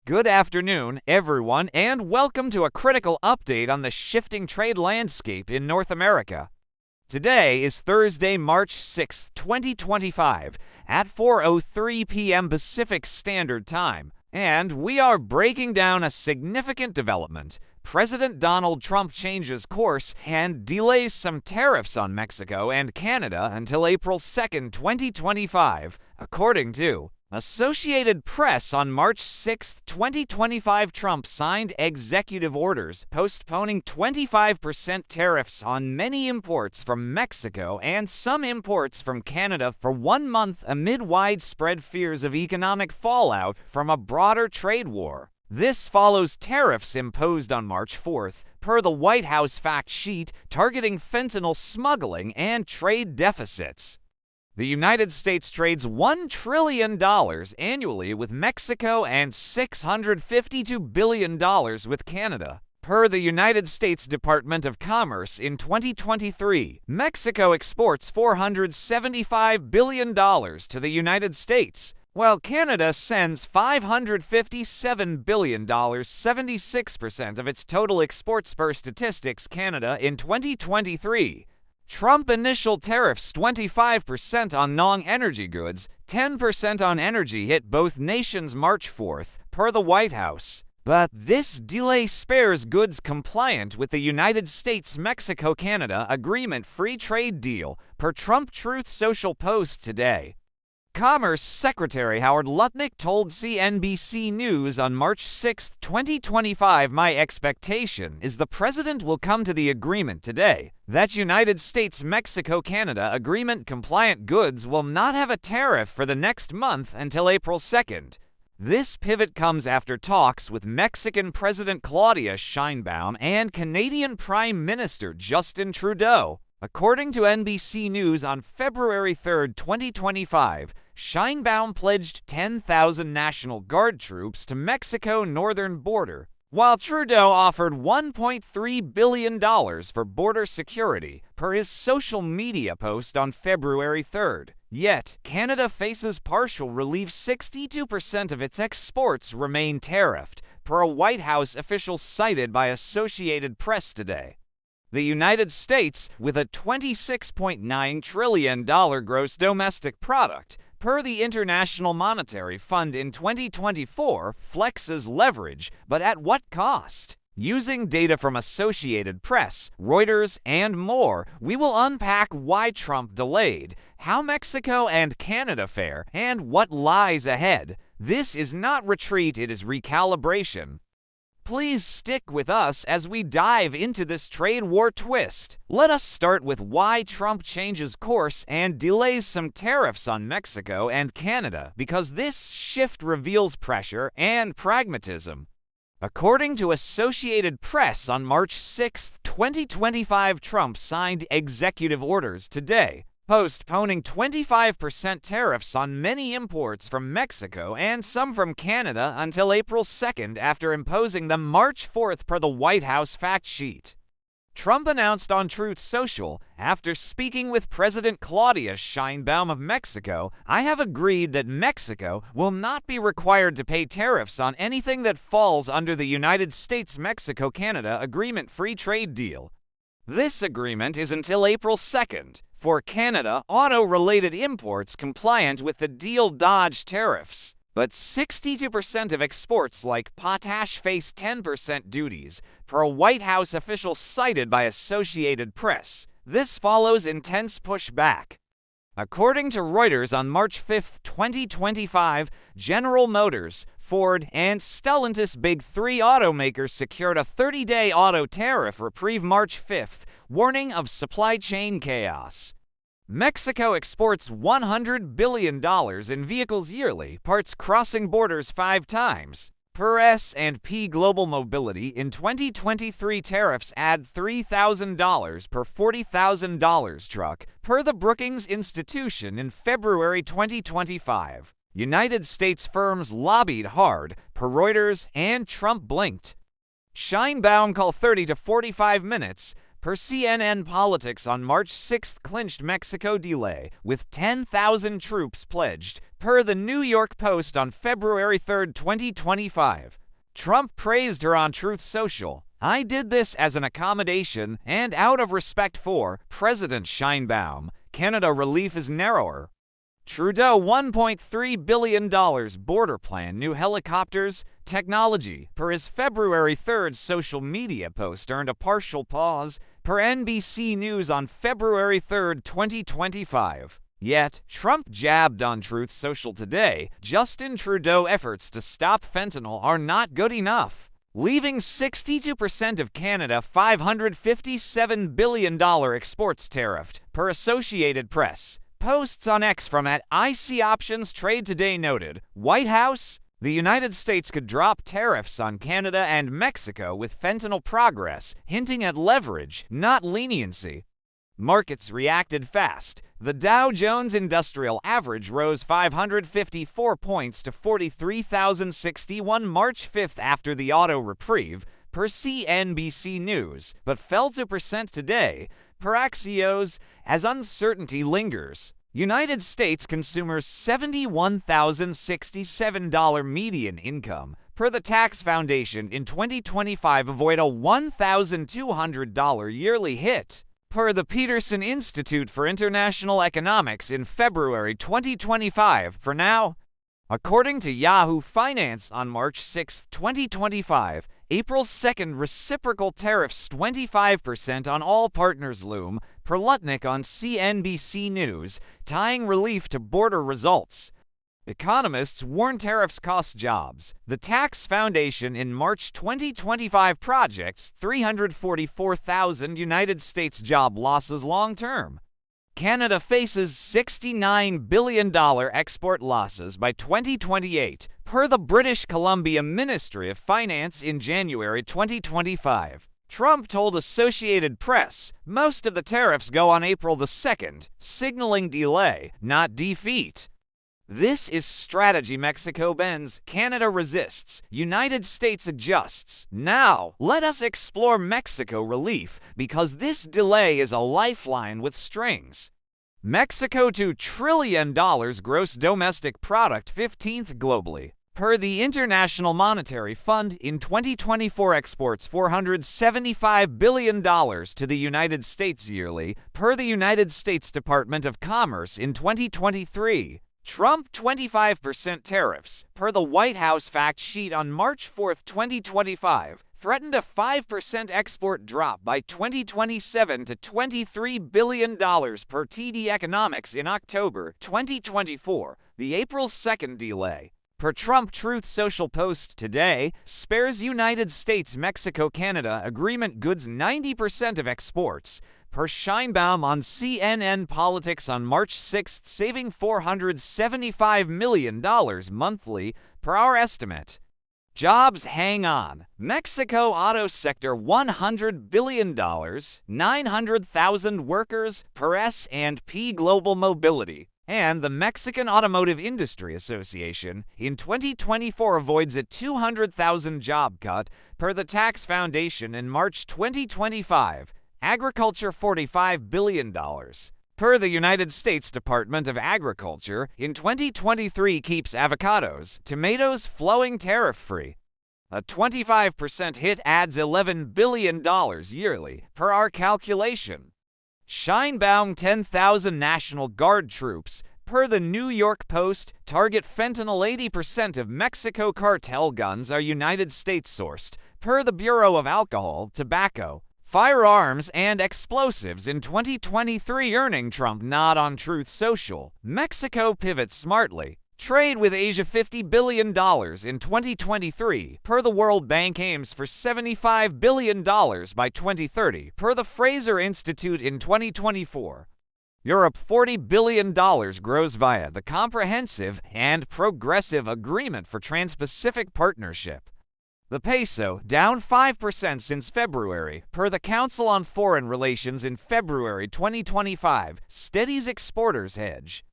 Good afternoon, everyone, and welcome to a critical update on the shifting trade landscape in North America. Today is Thursday, March 6, 2025, at 4:03 p.m. Pacific Standard Time, and we are breaking down a significant development. President Donald Trump changes course and delays some tariffs on Mexico and Canada until April 2, 2025, according to Associated Press. On March 6, 2025, Trump signed executive orders postponing 25% tariffs on many imports from Mexico and some imports from Canada for 1 month amid widespread fears of economic fallout from a broader trade war. This follows tariffs imposed on March 4th, per the White House fact sheet, targeting fentanyl smuggling and trade deficits. The United States trades $1 trillion annually with Mexico and $652 billion with Canada. Per the United States Department of Commerce in 2023, Mexico exports $475 billion to the United States, while Canada sends $557 billion, 76% of its total exports per Statistics Canada in 2023. Trump initial tariffs 25% on non-energy goods, 10% on energy hit both nations March 4th, per the White House. But this delay spares goods compliant with the United States-Mexico-Canada Agreement Free Trade Deal, per Trump Truth Social Post today. Commerce Secretary Howard Lutnick told CNBC News on March 6, 2025, "My expectation is the president will come to the agreement today that United States-Mexico-Canada agreement-compliant goods will not have a tariff for the next month until April 2nd. This pivot comes after talks with Mexican President Claudia Sheinbaum and Canadian Prime Minister Justin Trudeau. According to NBC News on February 3, 2025, Sheinbaum pledged 10,000 National Guard troops to Mexico's northern border, while Trudeau offered $1.3 billion for border security, per his social media post on February 3rd. Yet, Canada faces partial relief. 62% of its exports remain tariffed, per a White House official cited by Associated Press today. The United States, with a $26.9 trillion gross domestic product, per the International Monetary Fund in 2024, flexes leverage, but at what cost? Using data from Associated Press, Reuters, and more, we will unpack why Trump delayed, how Mexico and Canada fare, and what lies ahead. This is not retreat, it is recalibration. Please stick with us as we dive into this trade war twist. Let us start with why Trump changes course and delays some tariffs on Mexico and Canada, because this shift reveals pressure and pragmatism. According to Associated Press on March 6, 2025, Trump signed executive orders today, postponing 25% tariffs on many imports from Mexico and some from Canada until April 2nd, after imposing them March 4th, per the White House fact sheet. Trump announced on Truth Social, after speaking with President Claudia Sheinbaum of Mexico, "I have agreed that Mexico will not be required to pay tariffs on anything that falls under the United States-Mexico-Canada Agreement Free Trade Deal. This agreement is until April 2nd. For Canada, auto-related imports compliant with the deal dodge tariffs, but 62% of exports like potash face 10% duties, per a White House official cited by Associated Press. This follows intense pushback. According to Reuters on March 5, 2025, General Motors, Ford, and Stellantis, big three automakers, secured a 30-day auto tariff reprieve March 5th, warning of supply chain chaos. Mexico exports $100 billion in vehicles yearly, parts crossing borders 5 times. Per S&P Global Mobility, in 2023, tariffs add $3,000 per $40,000 truck, per the Brookings Institution in February 2025. United States firms lobbied hard, per Reuters, and Trump blinked. Sheinbaum call 30 to 45 minutes, Per CNN Politics on March 6th clinched Mexico delay, with 10,000 troops pledged, per the New York Post on February 3, 2025. Trump praised her on Truth Social. "I did this as an accommodation and out of respect for President Sheinbaum. Canada relief is narrower." Trudeau $1.3 billion border plan, new helicopters, technology, per his February 3rd social media post earned a partial pause, per NBC News on February 3rd, 2025. Yet, Trump jabbed on Truth Social today, Justin Trudeau efforts to stop fentanyl are not good enough, leaving 62% of Canada $557 billion exports tariffed, per Associated Press. Posts on X from @IC Options Trade Today noted, White House, the United States could drop tariffs on Canada and Mexico with fentanyl progress, hinting at leverage, not leniency. Markets reacted fast. The Dow Jones Industrial Average rose 554 points to 43,061 March 5th after the auto reprieve, per CNBC News, but fell 2% today, per Axios, as uncertainty lingers. United States consumers' $71,067 median income, per the Tax Foundation in 2025 avoid a $1,200 yearly hit, per the Peterson Institute for International Economics in February 2025. For now, according to Yahoo Finance on March 6, 2025, April 2nd reciprocal tariffs 25% on all partners loom, per Lutnick on CNBC News, tying relief to border results. Economists warn tariffs cost jobs. The Tax Foundation in March 2025 projects 344,000 United States job losses long term. Canada faces $69 billion export losses by 2028, per the British Columbia Ministry of Finance in January 2025. Trump told Associated Press most of the tariffs go on April the 2nd, signaling delay, not defeat. This is strategy Mexico bends, Canada resists, United States adjusts. Now, let us explore Mexico relief, because this delay is a lifeline with strings. Mexico $2 trillion gross domestic product, 15th globally. Per the International Monetary Fund, in 2024 exports $475 billion to the United States yearly, per the United States Department of Commerce in 2023. Trump 25% tariffs, per the White House fact sheet on March 4, 2025, threatened a 5% export drop by 2027 to $23 billion per TD Economics in October 2024, the April 2nd delay. Per Trump Truth Social post today, spares United States-Mexico-Canada agreement goods 90% of exports, per Sheinbaum on CNN Politics on March 6th, saving $475 million monthly, per our estimate. Jobs hang on. Mexico auto sector $100 billion, 900,000 workers, per S&P Global Mobility. And the Mexican Automotive Industry Association in 2024 avoids a 200,000 job cut, per the Tax Foundation in March 2025. Agriculture $45 billion. Per the United States Department of Agriculture, in 2023 keeps avocados, tomatoes flowing tariff-free. A 25% hit adds $11 billion yearly, per our calculation. Sheinbaum 10,000 National Guard troops, per the New York Post, target fentanyl. 80% of Mexico cartel guns are United States sourced, per the Bureau of Alcohol, Tobacco, Firearms and Explosives in 2023, earning Trump nod on Truth Social. Mexico pivots smartly. Trade with Asia $50 billion in 2023, per the World Bank aims for $75 billion by 2030, per the Fraser Institute in 2024. Europe $40 billion grows via the Comprehensive and Progressive Agreement for Trans-Pacific Partnership. The peso, down 5% since February, per the Council on Foreign Relations in February 2025, steadies exporters' hedge.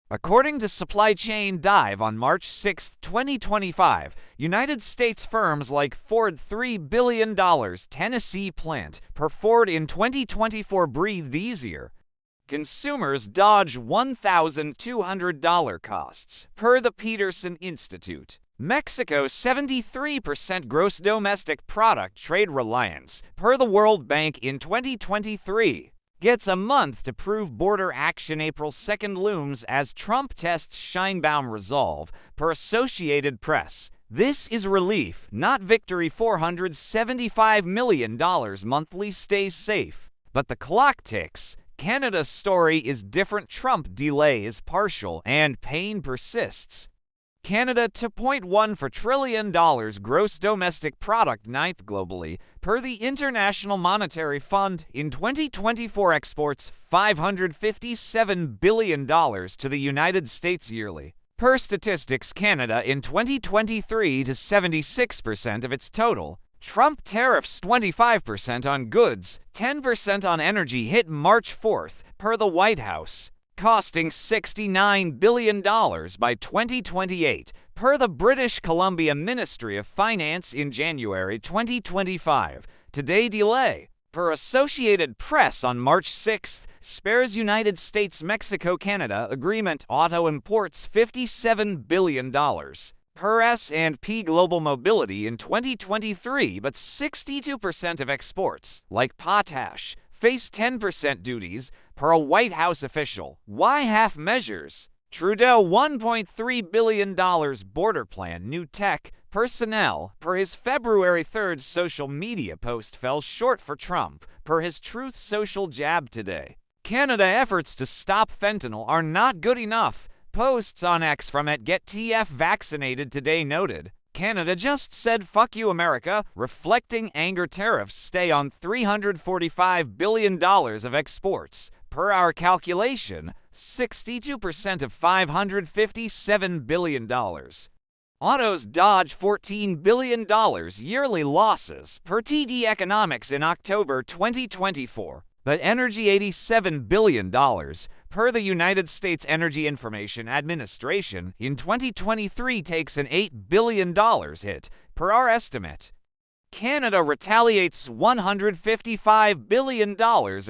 According to Supply Chain Dive on March 6, 2025, United States firms like Ford $3 billion Tennessee plant per Ford in 2024 breathed easier. Consumers dodge $1,200 costs, per the Peterson Institute. Mexico's 73% gross domestic product trade reliance, per the World Bank in 2023. Gets a month to prove border action. April 2nd looms as Trump tests Sheinbaum resolve, per Associated Press. This is relief, not victory. $475 million monthly stays safe. But the clock ticks. Canada's story is different. Trump delay is partial and pain persists. Canada $2.14 trillion gross domestic product, ninth globally, per the International Monetary Fund. In 2024 exports $557 billion to the United States yearly. Per Statistics Canada in 2023 to 76% of its total. Trump tariffs 25% on goods, 10% on energy hit March 4th, per the White House, costing $69 billion by 2028, per the British Columbia Ministry of Finance in January 2025. Today delay, per Associated Press on March 6th, spares United States-Mexico-Canada agreement. Auto imports $57 billion. Per S&P Global Mobility in 2023, but 62% of exports, like potash, face 10% duties, per a White House official. Why half measures? Trudeau $1.3 billion border plan, new tech, personnel, per his February 3rd social media post fell short for Trump, per his Truth Social jab today. Canada efforts to stop fentanyl are not good enough. Posts on X from @GetTF_vaccinated today noted. Canada just said fuck you America, reflecting anger. Tariffs stay on $345 billion of exports. Per our calculation, 62% of $557 billion. Autos dodge $14 billion yearly losses, per TD Economics in October 2024. But energy $87 billion, per the United States Energy Information Administration, in 2023 takes an $8 billion hit, per our estimate. Canada retaliates $155 billion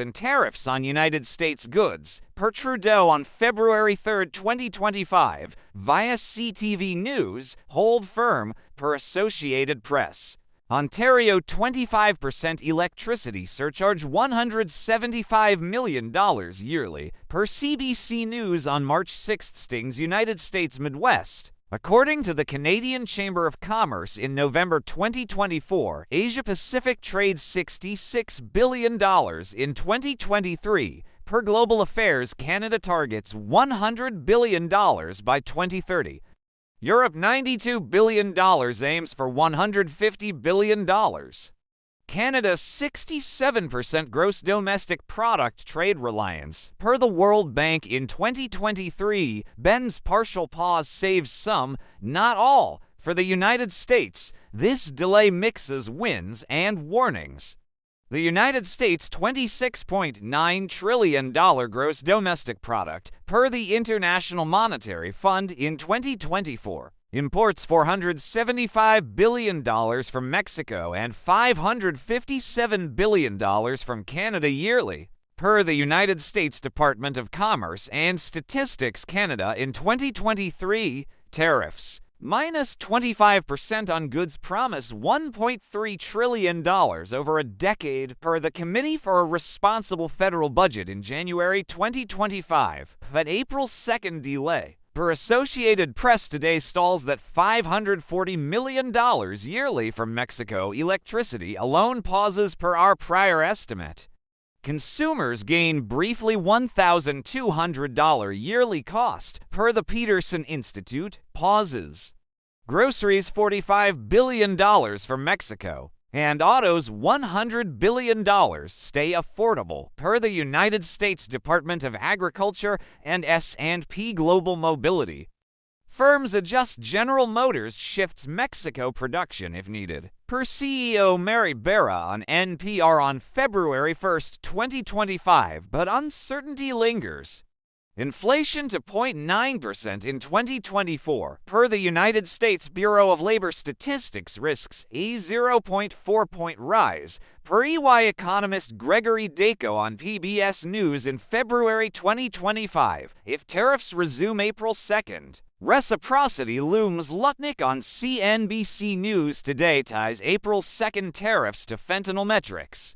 in tariffs on United States goods, per Trudeau on February 3, 2025, via CTV News, hold firm, per Associated Press. Ontario 25% electricity surcharge $175 million yearly, per CBC News on March 6 stings United States Midwest. According to the Canadian Chamber of Commerce in November 2024, Asia-Pacific trades $66 billion in 2023. Per Global Affairs, Canada targets $100 billion by 2030. Europe $92 billion aims for $150 billion. Canada 67% gross domestic product trade reliance. Per the World Bank in 2023, bends partial pause saves some, not all. For the United States, this delay mixes wins and warnings. The United States $26.9 trillion gross domestic product, per the International Monetary Fund in 2024. Imports $475 billion from Mexico and $557 billion from Canada yearly, per the United States Department of Commerce and Statistics Canada in 2023. Tariffs minus 25% on goods promise $1.3 trillion over a decade, per the Committee for a Responsible Federal Budget in January 2025, but April 2nd delay. Per Associated Press today stalls that $540 million yearly from Mexico electricity alone pauses, per our prior estimate. Consumers gain briefly $1,200 yearly cost, per the Peterson Institute, pauses. Groceries $45 billion from Mexico, and autos $100 billion stay affordable, per the United States Department of Agriculture and S&P Global Mobility. Firms adjust. General Motors shifts Mexico production if needed, per CEO Mary Barra on NPR on February 1, 2025, but uncertainty lingers. Inflation to 0.9% in 2024, per the United States Bureau of Labor Statistics, risks a 0.4-point rise, per EY economist Gregory Dacko on PBS News in February 2025, if tariffs resume April 2nd. Reciprocity looms. Lutnick on CNBC News today ties April 2nd tariffs to fentanyl metrics.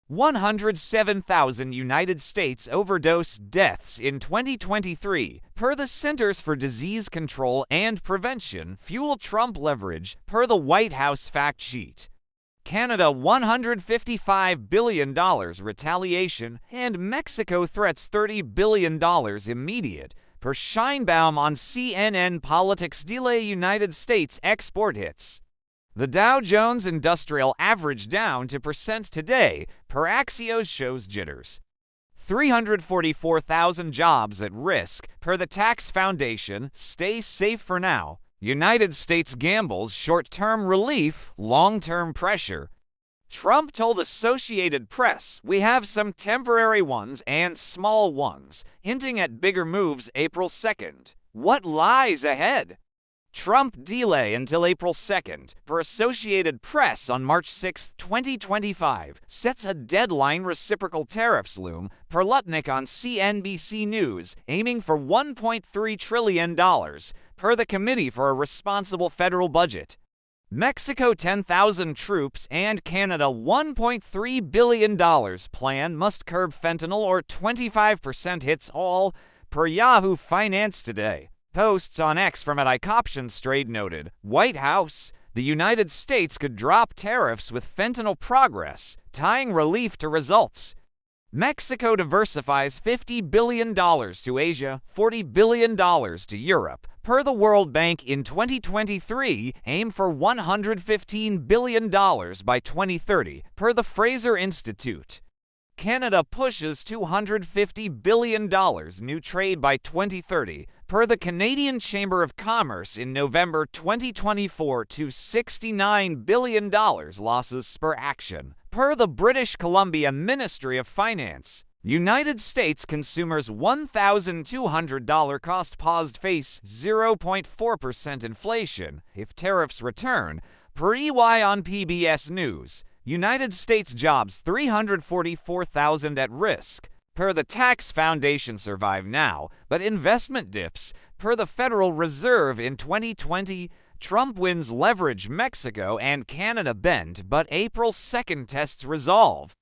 107,000 United States overdose deaths in 2023, per the Centers for Disease Control and Prevention, fuel Trump leverage, per the White House fact sheet. Canada $155 billion retaliation, and Mexico threats $30 billion immediate, per Sheinbaum on CNN Politics. Delay United States export hits. The Dow Jones Industrial Average down 2% today, per Axios shows jitters. 344,000 jobs at risk, per the Tax Foundation. Stay safe for now. United States gambles short-term relief, long-term pressure. Trump told Associated Press, "We have some temporary ones and small ones," hinting at bigger moves April 2nd. What lies ahead? Trump delay until April 2nd, per Associated Press on March 6, 2025, sets a deadline. Reciprocal tariffs loom, per Lutnick on CNBC News, aiming for $1.3 trillion, per the Committee for a Responsible Federal Budget. Mexico 10,000 troops and Canada $1.3 billion plan must curb fentanyl or 25% hits all, per Yahoo Finance today. Posts on X from @ICoptionstrade noted, White House, the United States could drop tariffs with fentanyl progress, tying relief to results. Mexico diversifies $50 billion to Asia, $40 billion to Europe. Per the World Bank in 2023, aim for $115 billion by 2030, per the Fraser Institute. Canada pushes $250 billion new trade by 2030, per the Canadian Chamber of Commerce in November 2024 to $69 billion losses spur action, per the British Columbia Ministry of Finance. United States consumers $1,200 cost paused face 0.4% inflation if tariffs return, per EY on PBS News. United States jobs 344,000 at risk, per the Tax Foundation. Survive now, but investment dips, per the Federal Reserve in 2020. Trump wins leverage. Mexico and Canada bend, but April 2nd tests resolve.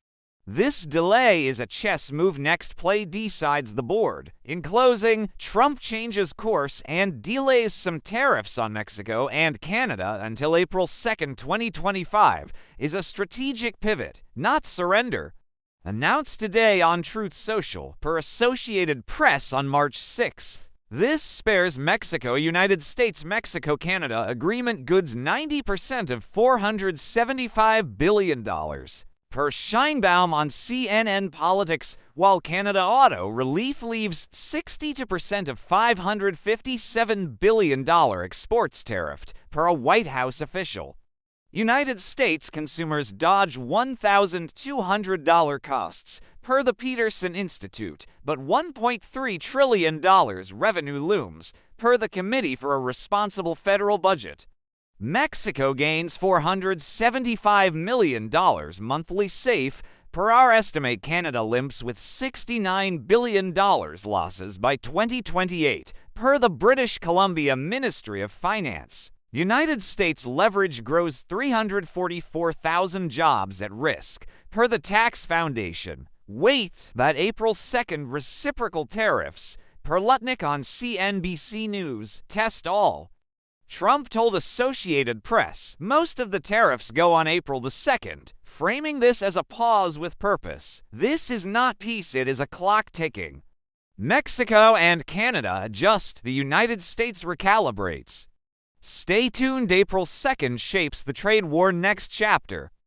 This delay is a chess move. Next play decides the board. In closing, Trump changes course and delays some tariffs on Mexico and Canada until April 2nd, 2025, is a strategic pivot, not surrender. Announced today on Truth Social, per Associated Press on March 6th. This spares Mexico. United States Mexico Canada agreement goods 90% of $475 billion. Per Sheinbaum on CNN Politics, while Canada auto relief leaves 62% of $557 billion exports tariffed, per a White House official. United States consumers dodge $1,200 costs, per the Peterson Institute, but $1.3 trillion revenue looms, per the Committee for a Responsible Federal Budget. Mexico gains $475 million monthly safe, per our estimate. Canada limps with $69 billion losses by 2028, per the British Columbia Ministry of Finance. United States leverage grows 344,000 jobs at risk, per the Tax Foundation. Wait, that April 2nd reciprocal tariffs, per Lutnick on CNBC News, test all. Trump told Associated Press most of the tariffs go on April the 2nd, framing this as a pause with purpose. This is not peace, it is a clock ticking. Mexico and Canada adjust, the United States recalibrates. Stay tuned. April 2nd shapes the trade war next chapter.